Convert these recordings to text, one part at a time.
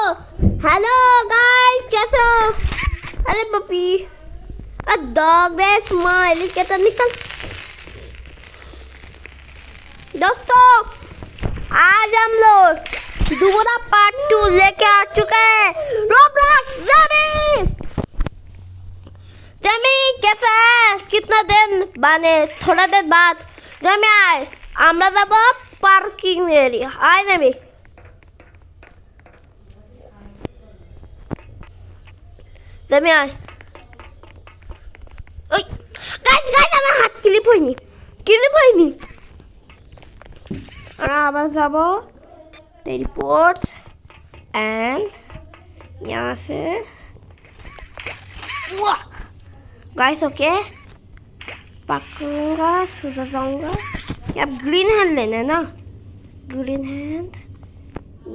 Hello guys, कैसे हो? अरे पपी, डॉग है स्माइल कहता निकल। दोस्तों, आज हम लोग दोबारा पार्ट 2 लेके आ चुके हैं। रोब्लॉक्स जमी कैसा है? कितना दिन बाने थोड़ा देर बाद जमी आए আমরা যাব পার্কিং এরিয়া। আয় নেবি জমি আয়। ওই গাইস আমার হাত ক্লিপ হয়নি। আমরা আবার যাব টেলিपोर्ट एंड यहाँ से गाइस ओके पकड़ूंगा, सुधर जाऊंगा। अब ग्रीन हैंड लेना है ना, ग्रीन हैंड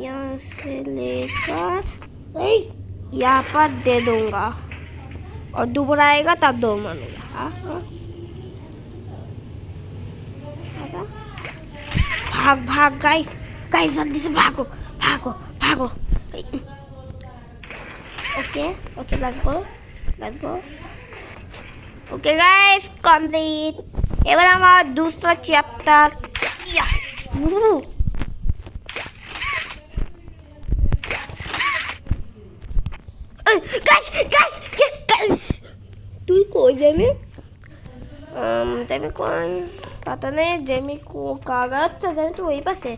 यहाँ से लेकर यहाँ पर दे दूंगा और दोबारा आएगा तब दो मारूंगा। भाग भाग गाइस जल्दी से भागो। Okay let's go. Okay guys complete. এবার আমার दूसरा चैप्टर তুই কই জেমি? জেমি কোন पता नहीं। জেমি কো কাগজ জেমি তো ওই পাশে।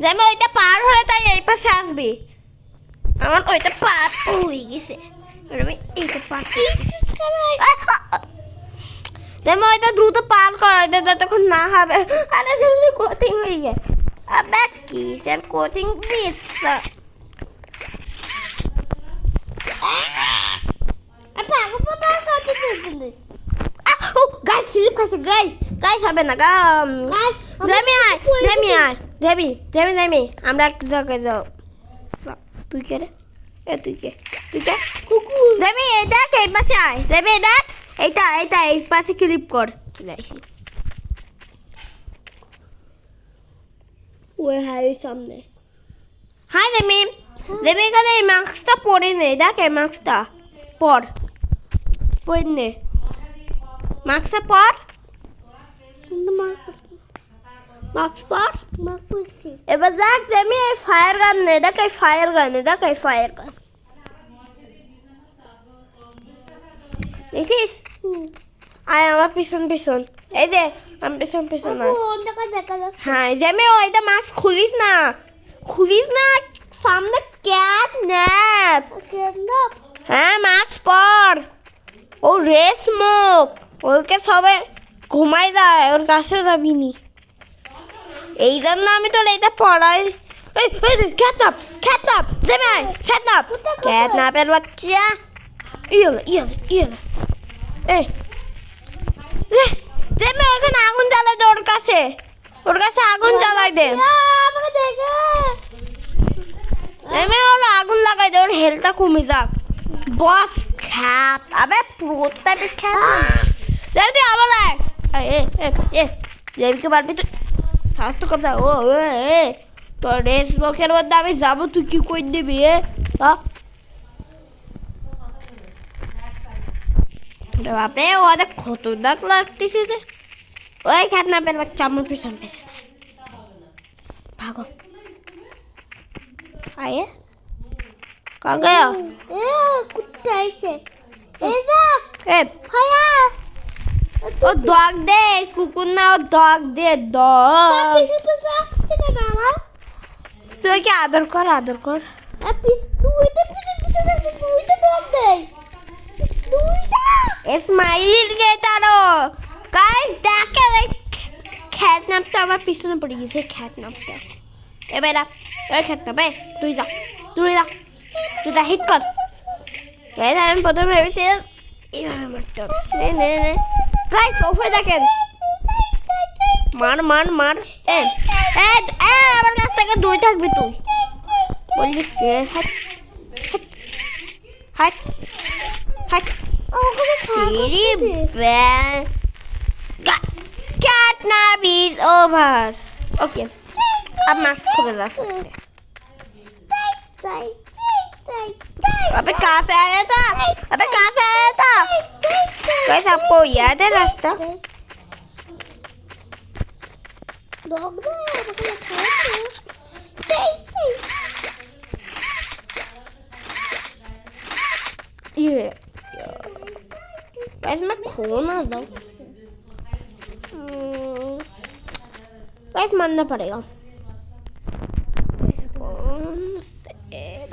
জেমি ওইটা পার হলে তাই এই পাশে আসবি। আমার ওইটা পার হয়ে গেছে। আমি এইটা পার जब मैं इधर द्रुत पार कर दे तখন না হবে। আরে জলদি কোটিং হয়ে গেছে। আবে কি স্যার কোটিং দিস আপা আপা কোটিং দিন। ও গাইস স্লিপ খাইছে গাইস হবে না গাইস। জেমি আমরা এক জায়গায় যাও। তুই কে রে? তুই কে কুকুর। জেমি এই দেখ এই পাশে আয়। জেমি দেখ এইটা এই পাশে ক্লিপ কর। চলে আসি ওই হাই সামনে। হাই জেমি এখানে এই মাস্কটা পরে নে। দেখ এই মাস্কটা পর নে। মাস্কটা পর। এবার দেখ জেমি এই ফায়ার গান নে। দেখ এই ফায়ার গান দেখিস? আয় আমার পিছন এই যে আমি পিছন হ্যাঁ জেমি ওইটা মাস্ক খুলিস না সামনে ক্যাটন্যাপ। হ্যাঁ মাস্ক পর। ও রেস মুখ ওকে সবাই ঘুমাই যায়, ওর কাছে যাবি নি। এই জন্য আমি তোর এইটা পড়াই। খ্যাতনাপ জেমি আয়। খ্যাতনাপের বাচ্চা ইয়ে জেমি ওখানে আগুন জ্বালাই দে। ওর কাছে আগুন জ্বালাই দে। জেমি ওর আগুন লাগাই দে, ওর হেলথটা কমে যাক। বস খ্যাত আবে প্রত্যেকটা খ্যাত জলদি আবার আয়। জেমিকে পারবি তুই? স্বাস্থ্য কথা ও তোর রেস বকের মধ্যে আমি যাবো, তুই কি করে দিবি? বাপরে ওদের খতরনাক লাগতেছে যে। ওই খ্যাতনাপের বাচ্চা আমার পিছন ভাগো। আয়ে কাগে কুত্তা আইছে। ও ডগ দে, কুকুর না ও ডগ দে। তুই কি আদর কর। স্মাইল গে তারো গাইস দেখে খ্যাতনাপটা আমার পিছনে পড়ে গেছে। খ্যাতনাপটা এবার ওই খ্যাতনাপ তুই যা হিট কর। আমি প্রথমে ভেবেছি এইভাবে মারতে নে গাইস ওপরে দেখেন। মার আমার কাছ থেকে দূরে থাকবি তুই বললি। হাট Catnap is over. Okay, अब मास्क खोल सकते हैं। अबे कहाँ पे आया था? अबे कहाँ से आया था? गाइस आपको याद है रास्ता? ये गाइस मैं खो ना जाऊँ। गाइस मानना पड़ेगा।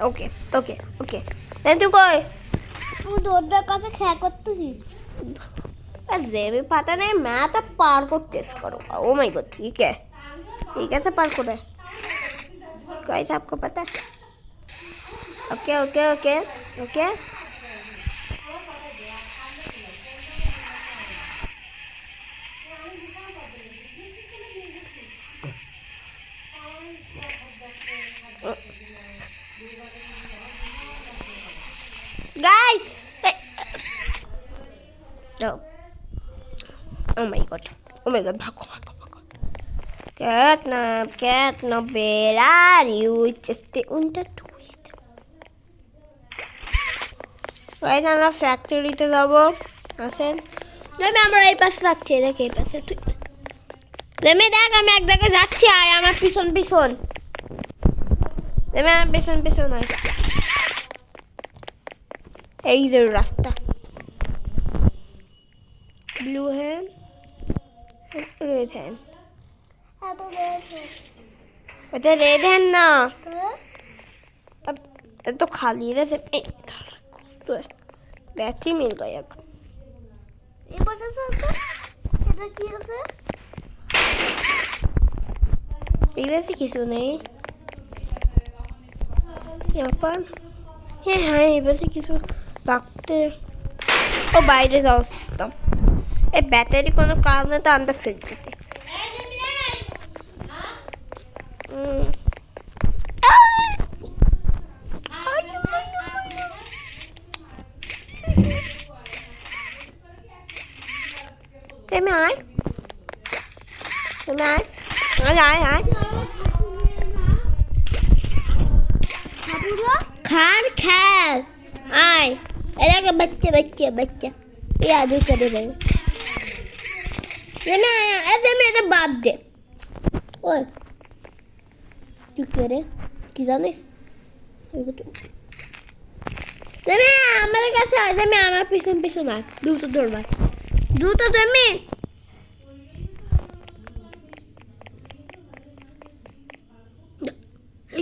Okay okay okay thank you कोई দৌড়টা কাছে খেয়া করতেছি भी पता नहीं मैं तो पार को टेस्ट करूँगा ओ माय गॉड ठीक है से पार करो गाइस आपको पता है okay okay okay okay Guys! No. Oh my god, भागो भागो भागो Catnap, where are you? Just stay on the tweet. Guys, আমরা ফ্যাক্টরিতে যাবো আসেন আমি আমরা এই পাশে যাচ্ছি দেখে এই পাশে তুই দেখ আমি এক জায়গায় যাচ্ছি আয় আমার পিছন পিছন আমার পিছন পিছন আয় এই যে রাস্তা ব্লু है रेड है तो रेड है ना अब तो खाली रहे तो बैटरी मिल गया ये बस ऐसा की है वैसे किसी नहीं यहाँ पर ये हाँ ये वैसे किसी लगते ও বাইরে যাও সিস্টেম এই ব্যাটারি কোনো কারণে তো আন্দাজ ফেল যেতে তুমি আয় खान खैर आए ऐसा बच्चे बच्चे बच्चे ये आदू करे रहे ये ना आया ऐसे मेरे बाप दे ओए तू करे किधर नहीं তুমি আমার কাছে আজ আমি আমার পিছন পিছন আয় দুটো দৌড়বা দুটো তুমি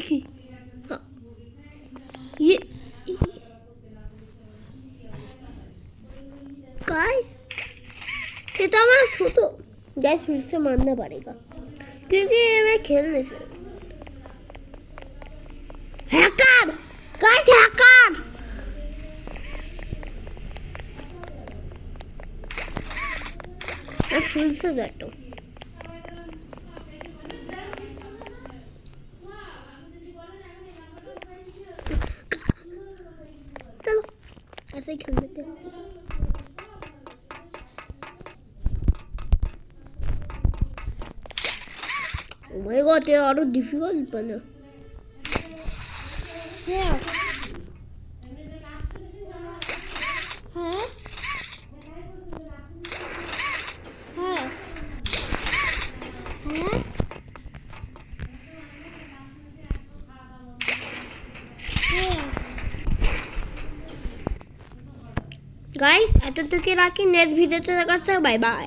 কি ये गाइस ये तो हमारा छोटो गाइस फिर से मानना पड़ेगा क्योंकि मैं खेल नहीं सकता हैकर गाइस हैकर मैं फिर से जाता हूँ ऐसे ही खेल लेते हैं Oh my god, they are difficult बना है गाइस এতটুকু রাখি নেক্সট ভিডিওতে দেখা হচ্ছে বাই বাই